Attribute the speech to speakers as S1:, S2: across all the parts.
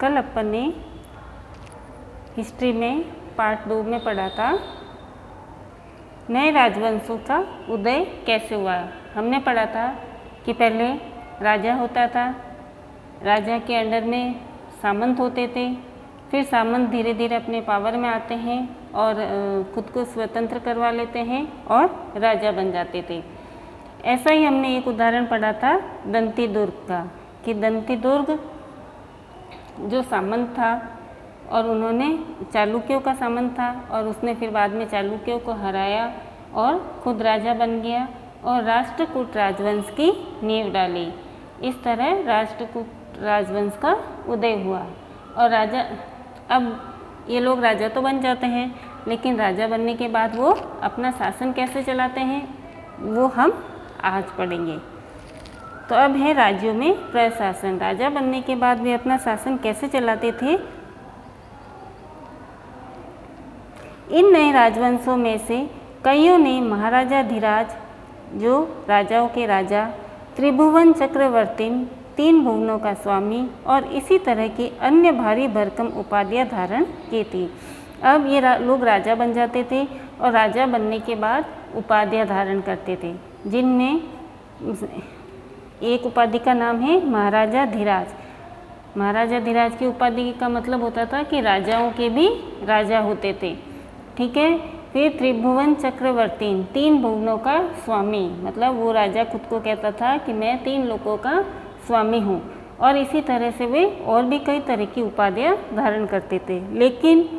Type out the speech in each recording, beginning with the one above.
S1: कल अपन ने हिस्ट्री में पार्ट 2 में पढ़ा था नए राजवंशों का उदय कैसे हुआ। हमने पढ़ा था कि पहले राजा होता था, राजा के अंडर में सामंत होते थे, फिर सामंत धीरे धीरे अपने पावर में आते हैं और खुद को स्वतंत्र करवा लेते हैं और राजा बन जाते थे। ऐसा ही हमने एक उदाहरण पढ़ा था दंती दुर्ग का, कि दंती दुर्ग जो सामंत था और उन्होंने चालुक्यों का सामंत था और उसने फिर बाद में चालुक्यों को हराया और खुद राजा बन गया और राष्ट्रकूट राजवंश की नींव डाली। इस तरह राष्ट्रकूट राजवंश का उदय हुआ। और राजा, अब ये लोग राजा तो बन जाते हैं, लेकिन राजा बनने के बाद वो अपना शासन कैसे चलाते हैं वो हम आज पढ़ेंगे। तो अब है राज्यों में प्रशासन। राजा बनने के बाद वे अपना शासन कैसे चलाते थे। इन नए राजवंशों में से कईयों ने महाराजाधिराज, जो राजाओं के राजा, त्रिभुवन चक्रवर्ती, 3 भुवनों का स्वामी और इसी तरह की अन्य भारी भरकम उपाधियां धारण की थी। अब ये लोग राजा बन जाते थे और राजा बनने के बाद उपाधियां धारण करते थे, जिनमें एक उपाधि का नाम है महाराजाधिराज। महाराजाधिराज की उपाधि का मतलब होता था कि राजाओं के भी राजा होते थे, ठीक है। फिर त्रिभुवन चक्रवर्ती, 3 भुवनों का स्वामी, मतलब वो राजा खुद को कहता था कि मैं 3 लोगों का स्वामी हूँ। और इसी तरह से वे और भी कई तरह की उपाधियाँ धारण करते थे। लेकिन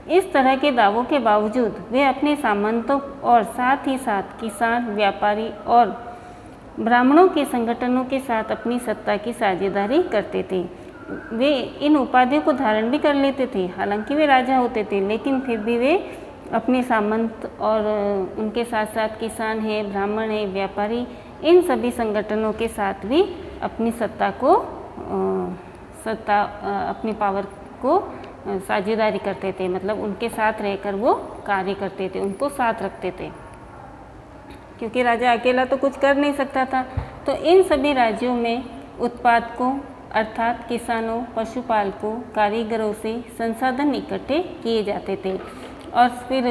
S1: इस तरह के दावों के बावजूद वे अपने सामंतों और साथ ही साथ किसान, व्यापारी और ब्राह्मणों के संगठनों के साथ अपनी सत्ता की साझेदारी करते थे। वे इन उपाधियों को धारण भी कर लेते थे, हालांकि वे राजा होते थे, लेकिन फिर भी वे अपने सामंत और उनके साथ साथ किसान है, ब्राह्मण है, व्यापारी, इन सभी संगठनों के साथ भी अपनी अपनी पावर को साझेदारी करते थे। मतलब उनके साथ रहकर वो कार्य करते थे, उनको साथ रखते थे, क्योंकि राजा अकेला तो कुछ कर नहीं सकता था। तो इन सभी राज्यों में उत्पादकों अर्थात किसानों, पशुपालकों, कारीगरों से संसाधन इकट्ठे किए जाते थे। और फिर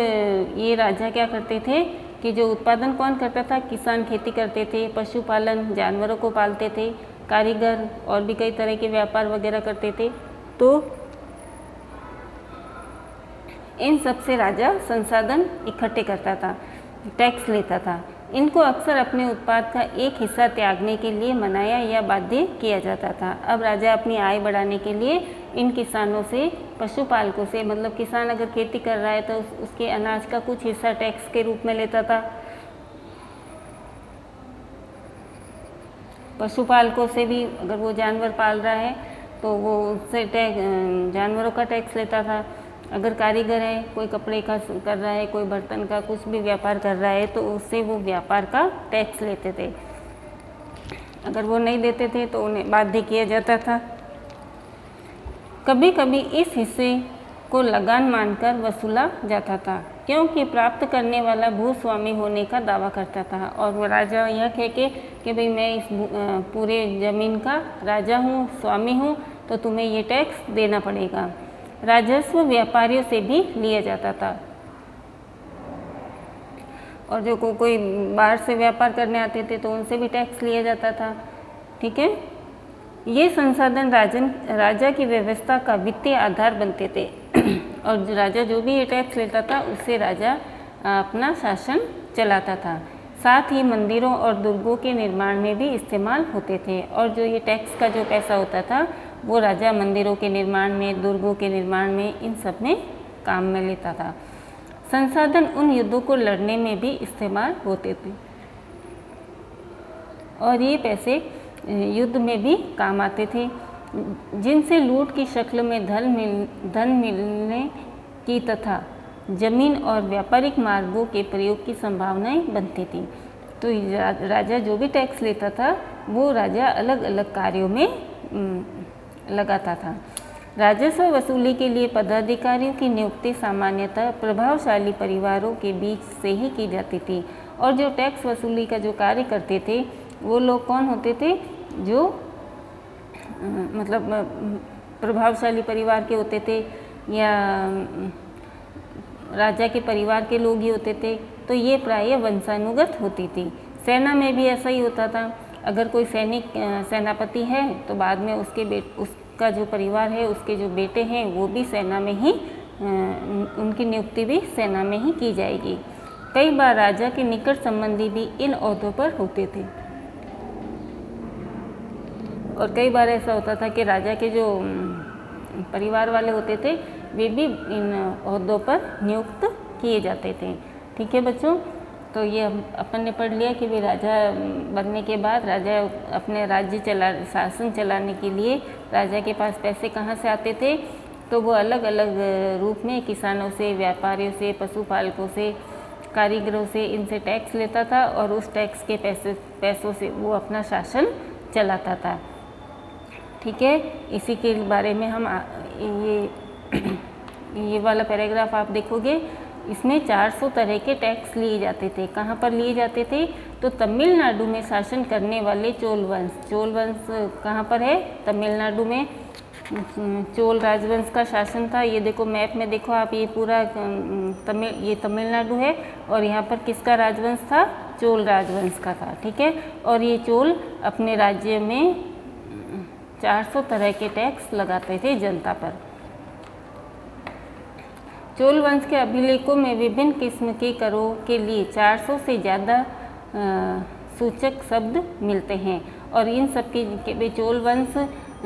S1: ये राजा क्या करते थे कि जो उत्पादन कौन करता था, किसान खेती करते थे, पशुपालन जानवरों को पालते थे, कारीगर और भी कई तरह के व्यापार वगैरह करते थे। तो इन सब से राजा संसाधन इकट्ठे करता था, टैक्स लेता था। इनको अक्सर अपने उत्पाद का एक हिस्सा त्यागने के लिए मनाया या बाध्य किया जाता था। अब राजा अपनी आय बढ़ाने के लिए इन किसानों से, पशुपालकों से, मतलब किसान अगर खेती कर रहा है तो उसके अनाज का कुछ हिस्सा टैक्स के रूप में लेता था। पशुपालकों से भी, अगर वो जानवर पाल रहा है तो वो उससे जानवरों का टैक्स लेता था। अगर कारीगर है, कोई कपड़े का कर रहा है, कोई बर्तन का, कुछ भी व्यापार कर रहा है, तो उससे वो व्यापार का टैक्स लेते थे। अगर वो नहीं देते थे तो उन्हें बाध्य किया जाता था। कभी कभी इस हिस्से को लगान मानकर वसूला जाता था, क्योंकि प्राप्त करने वाला भूस्वामी होने का दावा करता था और वो राजा यह कह के कि भाई मैं इस पूरे ज़मीन का राजा हूँ, स्वामी हूँ, तो तुम्हें ये टैक्स देना पड़ेगा। राजस्व व्यापारियों से भी लिया जाता था, और जो कोई बाहर से व्यापार करने आते थे तो उनसे भी टैक्स लिया जाता था, ठीक है। ये संसाधन राजा की व्यवस्था का वित्तीय आधार बनते थे और राजा जो भी ये टैक्स लेता था उससे राजा अपना शासन चलाता था। साथ ही मंदिरों और दुर्गों के निर्माण में भी इस्तेमाल होते थे। और जो ये टैक्स का जो पैसा होता था वो राजा मंदिरों के निर्माण में, दुर्गों के निर्माण में, इन सब में काम में लेता था। संसाधन उन युद्धों को लड़ने में भी इस्तेमाल होते थे और ये पैसे युद्ध में भी काम आते थे, जिनसे लूट की शक्ल में धन मिलने की तथा जमीन और व्यापारिक मार्गों के प्रयोग की संभावनाएं बनती थी। तो राजा जो भी टैक्स लेता था वो राजा अलग अलग कार्यों में लगाता था। राजस्व वसूली के लिए पदाधिकारियों की नियुक्ति सामान्यतः प्रभावशाली परिवारों के बीच से ही की जाती थी। और जो टैक्स वसूली का जो कार्य करते थे वो लोग कौन होते थे, जो मतलब प्रभावशाली परिवार के होते थे या राजा के परिवार के लोग ही होते थे, तो ये प्रायः वंशानुगत होती थी। सेना में भी ऐसा ही होता था। अगर कोई सेनापति है तो बाद में उसका जो परिवार है, उसके जो बेटे हैं वो भी सेना में ही उनकी नियुक्ति भी सेना में ही की जाएगी। कई बार राजा के निकट संबंधी भी इन ओहदों पर होते थे और कई बार ऐसा होता था कि राजा के जो परिवार वाले होते थे वे भी इन ओहदों पर नियुक्त किए जाते थे। ठीक है बच्चों, तो ये अपन ने पढ़ लिया कि वे राजा बनने के बाद राजा अपने शासन चलाने के लिए राजा के पास पैसे कहाँ से आते थे, तो वो अलग अलग रूप में किसानों से, व्यापारियों से, पशुपालकों से, कारीगरों से, इनसे टैक्स लेता था और उस टैक्स के पैसों से वो अपना शासन चलाता था। ठीक है, इसी के बारे में हम ये वाला पैराग्राफ आप देखोगे, इसमें 400 तरह के टैक्स लिए जाते थे। कहाँ पर लिए जाते थे, तो तमिलनाडु में शासन करने वाले चोल वंश कहाँ पर है, तमिलनाडु में चोल राजवंश का शासन था। ये देखो मैप में देखो आप, ये पूरा ये तमिलनाडु है और यहाँ पर किसका राजवंश था, चोल राजवंश का था। ठीक है, और ये चोल अपने राज्य में 400 तरह के टैक्स लगाते थे जनता पर। चोल वंश के अभिलेखों में विभिन्न किस्म के करों के लिए 400 से ज़्यादा सूचक शब्द मिलते हैं और इन सब के चोल वंश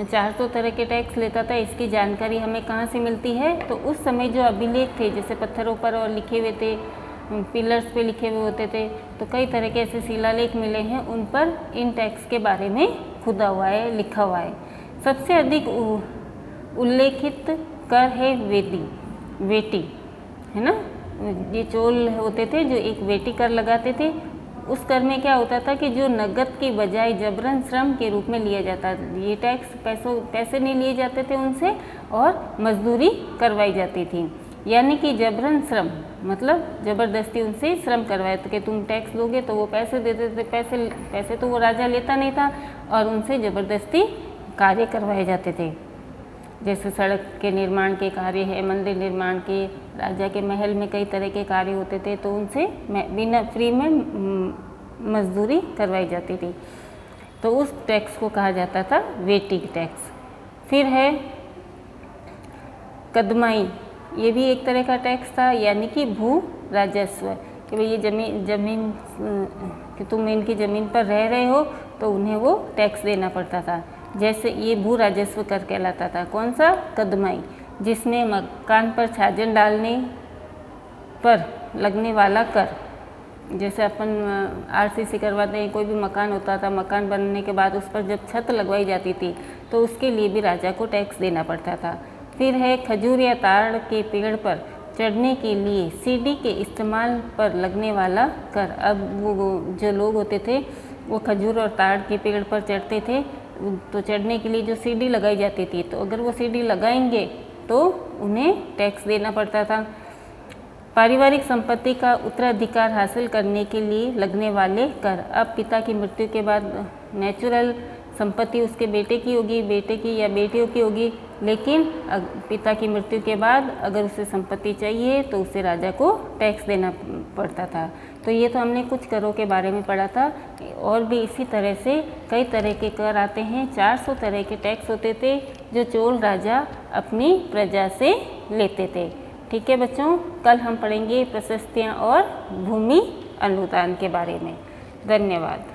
S1: 400 तरह के टैक्स लेता था। इसकी जानकारी हमें कहाँ से मिलती है, तो उस समय जो अभिलेख थे, जैसे पत्थरों पर और लिखे हुए थे, पिलर्स पे लिखे हुए होते थे, तो कई तरह के ऐसे शिलालेख मिले हैं, उन पर इन टैक्स के बारे में खुदा हुआ है, लिखा हुआ है। सबसे अधिक उल्लेखित कर है वेटी, है ना। ये चोल होते थे जो एक वेटी कर लगाते थे। उस कर में क्या होता था कि जो नगद के बजाय जबरन श्रम के रूप में लिया जाता था। ये टैक्स पैसे नहीं लिए जाते थे उनसे और मजदूरी करवाई जाती थी, यानी कि जबरन श्रम मतलब ज़बरदस्ती उनसे श्रम करवाए, तो कि तुम टैक्स लोगे तो वो पैसे देते थे। पैसे तो वो राजा लेता नहीं था और उनसे ज़बरदस्ती कार्य करवाए जाते थे। जैसे सड़क के निर्माण के कार्य है, मंदिर निर्माण के, राजा के महल में कई तरह के कार्य होते थे, तो उनसे बिना फ्री में मजदूरी करवाई जाती थी। तो उस टैक्स को कहा जाता था वेटी टैक्स। फिर है कदमाई, ये भी एक तरह का टैक्स था, यानी कि भू राजस्व, कि भाई ये जमीन कि तुम इनकी ज़मीन पर रह रहे हो तो उन्हें वो टैक्स देना पड़ता था। जैसे ये भू राजस्व कर कहलाता था। कौन सा, कदमाई, जिसमें मकान पर छाजन डालने पर लगने वाला कर। जैसे अपन आरसीसी करवाते हैं, कोई भी मकान होता था, मकान बनने के बाद उस पर जब छत लगवाई जाती थी तो उसके लिए भी राजा को टैक्स देना पड़ता था। फिर है खजूर या ताड़ के पेड़ पर चढ़ने के लिए सीढ़ी के इस्तेमाल पर लगने वाला कर। अब वो जो लोग होते थे वो खजूर और ताड़ के पेड़ पर चढ़ते थे, तो चढ़ने के लिए जो सीढ़ी लगाई जाती थी, तो अगर वो सीढ़ी लगाएंगे तो उन्हें टैक्स देना पड़ता था। पारिवारिक संपत्ति का उत्तराधिकार हासिल करने के लिए लगने वाले कर। अब पिता की मृत्यु के बाद नेचुरल संपत्ति उसके बेटे की होगी, बेटे की या बेटियों की होगी, लेकिन पिता की मृत्यु के बाद अगर उसे संपत्ति चाहिए तो उसे राजा को टैक्स देना पड़ता था। तो ये तो हमने कुछ करों के बारे में पढ़ा था, और भी इसी तरह से कई तरह के कर आते हैं। 400 तरह के टैक्स होते थे जो चोल राजा अपनी प्रजा से लेते थे। ठीक है बच्चों, कल हम पढ़ेंगे प्रशस्तियाँ और भूमि अनुदान के बारे में। धन्यवाद।